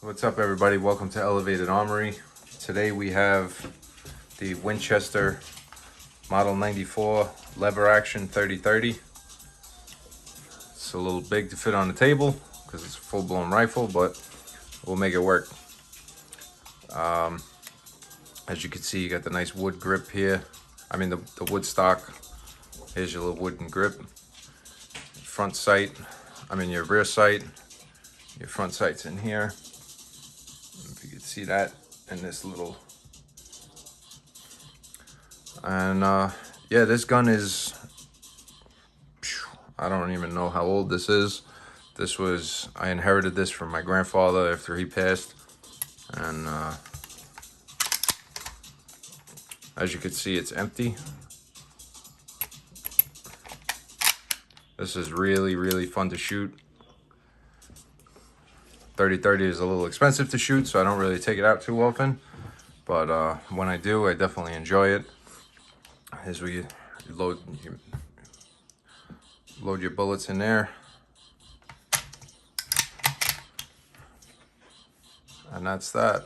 What's up, everybody? Welcome to Elevated Armory. Today we have the Winchester Model 94 lever action 30-30. It's a little big to fit on the table because it's a full-blown rifle, but we'll make it work. As you can see, you got the nice wood grip here. I mean the wood stock. Here's your little wooden grip. Front sight, your rear sight. Your front sight's in here. If you can see that in this little. And yeah, this gun is, I don't even know how old this is. I inherited this from my grandfather after he passed. And as you can see, it's empty. This is really, really fun to shoot. 30-30 is a little expensive to shoot, so I don't really take it out too often. But when I do, I definitely enjoy it. As we load your bullets in there. And that's that.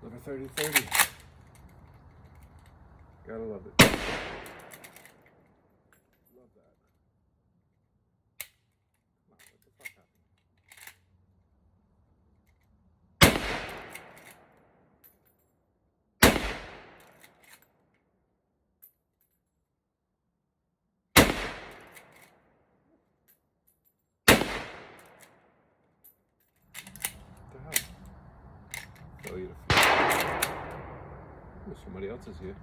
Look at 30-30. Gotta love it. Love that. Come on, what the fuck happened? What the hell? Tell you to. Somebody else is here.